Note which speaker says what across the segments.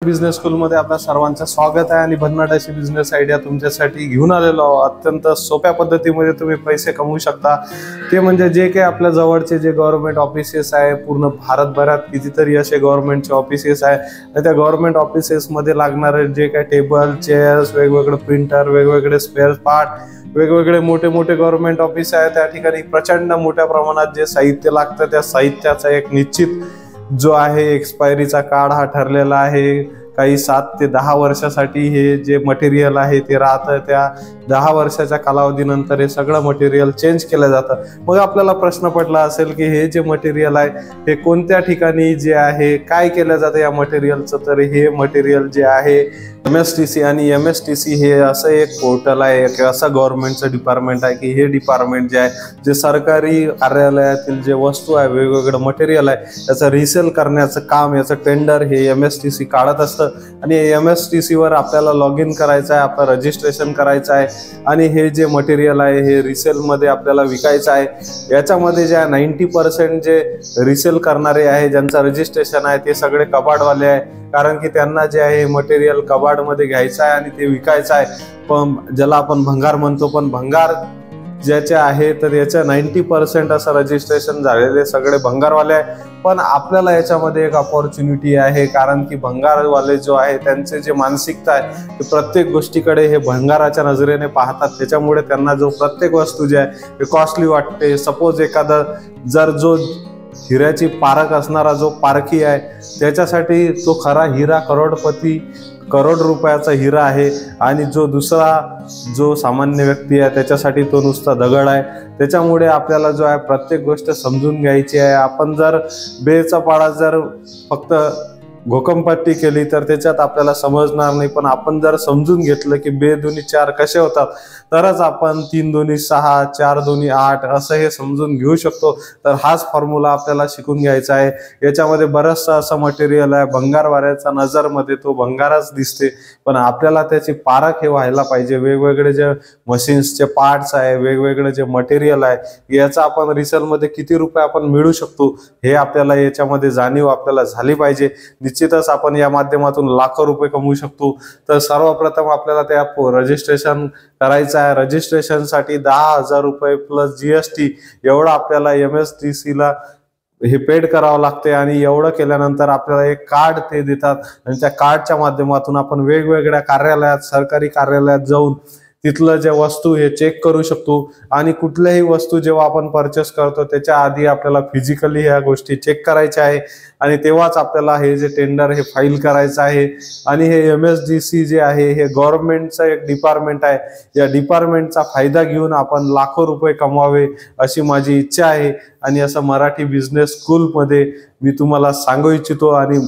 Speaker 1: Business school मध्ये आपल्या सर्वांचं स्वागत आहे आणि भन्नाट अशी बिझनेस आयडिया तुमच्यासाठी घेऊन आलेलो आहोत। अत्यंत सोप्या पद्धतीमध्ये तुम्ही पैसे कमवू शकता। ते म्हणजे जे काही आपल्या जवळचे जे गव्हर्नमेंट ऑफिसेस आहे, पूर्ण भारतभरात कितीतरी असे गव्हर्नमेंटचे ऑफिसेस आहे आणि त्या गव्हर्नमेंट ऑफिसेस मध्ये लागणारे जे काही टेबल, चेअर्स, वेगवेगळे प्रिंटर, वेगवेगळे स्पेअर पार्ट, वेगवेगळे मोठे मोठे गव्हर्नमेंट ऑफिस आहे, त्या ठिकाणी प्रचंड मोठ्या प्रमाणात जे साहित्य लागतं त्या साहित्याचा एक निश्चित जो आहे एक्सपायरीचा काळ हा ठरलेला आहे। काही 7 ते 10 वर्षासाठी हे जे मटेरियल आहे ते राहतं। त्या 10 वर्षाच्या कालावधीनंतर हे सगळं मटेरियल चेंज केलं जातं। मग आपल्याला प्रश्न पडला असेल की हे जे मटेरियल आहे हे कोणत्या ठिकाणी जे आहे काय केलं जातं या मटेरियलचं। तर हे मटेरियल जे आहे MSTC आणि MSTC हे असं एक पोर्टल आहे, एक असं गव्हर्नमेंटचं डिपार्टमेंट आहे की हे डिपार्टमेंट जे आहे जे सरकारी कार्यालयातील जे वस्तू आहे, वेगवेगळं मटेरियल आहे त्याचं रिसेल करण्याचं काम, याचं टेंडर हे MSTC काढत असतं आणि MSTC वर आपल्याला लॉग इन करायचं आहे, आपलं रजिस्ट्रेशन करायचं आहे आणि हे जे मटेरियल आहे हे रिसेल मध्ये आपल्याला विकायचं आहे। याच्यामध्ये जे 90% जे रिसेल करणारे आहे, ज्यांचं रजिस्ट्रेशन आहे ते सगळे कबाडवाले आहे, कारण की त्यांना जे आहे मटेरियल कबाड मध्ये घ्यायचं आहे आणि ते विकायचं आहे। पण ज्याला आपण भंगार म्हणतो, पण भंगार ज्याचे आहे तर याच्या 90% असं रजिस्ट्रेशन झालेले सगळे भंगारवाले आहे। पण आपल्याला याच्यामध्ये एक अपॉर्च्युनिटी आहे, कारण की भंगारवाले जो आहे त्यांचे जे मानसिकता आहे ते प्रत्येक गोष्टीकडे हे भंगाराच्या नजरेने पाहतात। त्याच्यामुळे त्यांना जो प्रत्येक वस्तू जी आहे हे कॉस्टली वाटते। सपोज एखादा जर जो हिऱ्याची पारख असणारा जो पारखी आहे त्याच्यासाठी तो खरा हिरा करोड रुपयाचा हिरा आहे आणि जो दुसरा जो सामान्य व्यक्ती आहे त्याच्यासाठी तो नुसता दगड आहे। त्याच्यामुळे आपल्याला जो आहे प्रत्येक गोष्ट समजून घ्यायची आहे। आपण जर बेचा पाडा जर फक्त घोकंपट्टी केली तर त्याच्यात आपल्याला समजणार नाही, पण आपण जर समजून घेतलं की 2 दुनी 4 कसे होतात तरच आपण 3 दुनी 6, 4 दुनी 8 असं हे समजून घेऊ शकतो। तर हाच फॉर्म्युला आपल्याला शिकून घ्यायचा आहे। याच्यामध्ये बरंचसं असं मटेरियल आहे, भंगारवाल्याच्या नजरमध्ये तो भंगारच दिसते, पण आपल्याला त्याची पारख हे व्हायला पाहिजे। वेगवेगळे जे मशीन्सचे पार्ट्स आहे, वेगवेगळे जे मटेरियल आहे याचा आपण रिसेलमध्ये किती रुपये आपण मिळवू शकतो हे आपल्याला याच्यामध्ये जाणीव आपल्याला झाली पाहिजे। निश्चितच आपण या माध्यमातून लाखो रुपये कमवू शकतो। तर सर्वप्रथम आपल्याला त्या रजिस्ट्रेशन करायचं आहे। रजिस्ट्रेशनसाठी 10,000 रुपये प्लस GST एवढं आपल्याला MSTC ला हे पेड करावं लागते आणि एवढं केल्यानंतर आपल्याला एक कार्ड ते देतात आणि त्या कार्डच्या माध्यमातून आपण वेगवेगळ्या कार्यालयात, सरकारी कार्यालयात जाऊन तिथलं जे वस्तू हे चेक करू शकतो आणि कुठल्याही वस्तू जेव्हा आपण परचेस करतो त्याच्या आधी आपल्याला फिजिकली ह्या गोष्टी चेक करायच्या आहे आणि तेव्हाच आपल्याला हे जे टेंडर हे फाईल करायचं आहे। आणि हे MSTC जे आहे हे गव्हर्नमेंटचं एक डिपार्टमेंट आहे। या डिपार्टमेंटचा फायदा घेऊन आपण लाखो रुपये कमवावे अशी माझी इच्छा आहे आणि असं मराठी बिझनेस स्कूलमध्ये मी तुम्हाला सांगू इच्छितो। आणि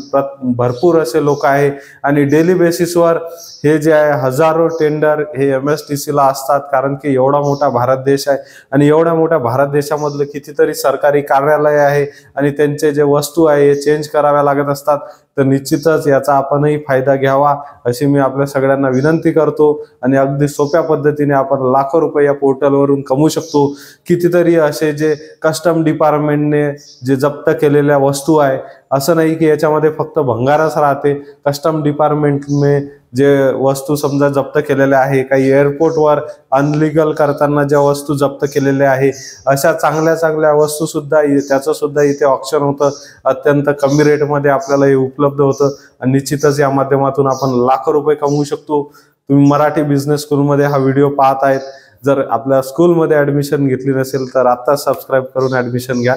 Speaker 1: भरपूर असे लोक आहे आणि डेली बेसिसवर हे जे आहे हजारो टेंडर हे MSTC ला असतात, कारण की एवढा मोठा भारत देश आहे आणि एवढ्या मोठ्या भारत देशामधलं कितीतरी सरकारी कार्यालय आहे आणि त्यांचे जे वस्तू आहे चेंज कराव्या लागत असतात। तर निश्चितच याचा आपणही फायदा घ्यावा अशी मी आपल्या सगळ्यांना विनंती करतो आणि अगदी सोप्या पद्धतीने आपण लाखो रुपये या पोर्टलवरून कमवू शकतो। कितीतरी असे जे कस्टम डिपार्टमेंटने जे जप्त केलेल्या वस्तू आहे, असं नाही की याच्यामध्ये फक्त भंगारच राहते। कस्टम डिपार्टमेंटने जे वस्तू समजा जप्त केलेल्या आहे, काही एअरपोर्टवर अनलिगल करताना ज्या वस्तू जप्त केलेल्या आहे अशा चांगल्या चांगल्या वस्तू सुद्धा त्याचं सुद्धा इथे ऑप्शन होतं। अत्यंत कमी रेटमध्ये आपल्याला हे उपलब्ध होतं आणि निश्चितच या माध्यमातून आपण लाखो रुपये कमवू शकतो। तुम्ही मराठी बिझनेस स्कूलमध्ये हा व्हिडिओ पाहत आहेत, जर आपल्या स्कूलमध्ये ॲडमिशन घेतली नसेल तर आता सबस्क्राईब करून ॲडमिशन घ्या।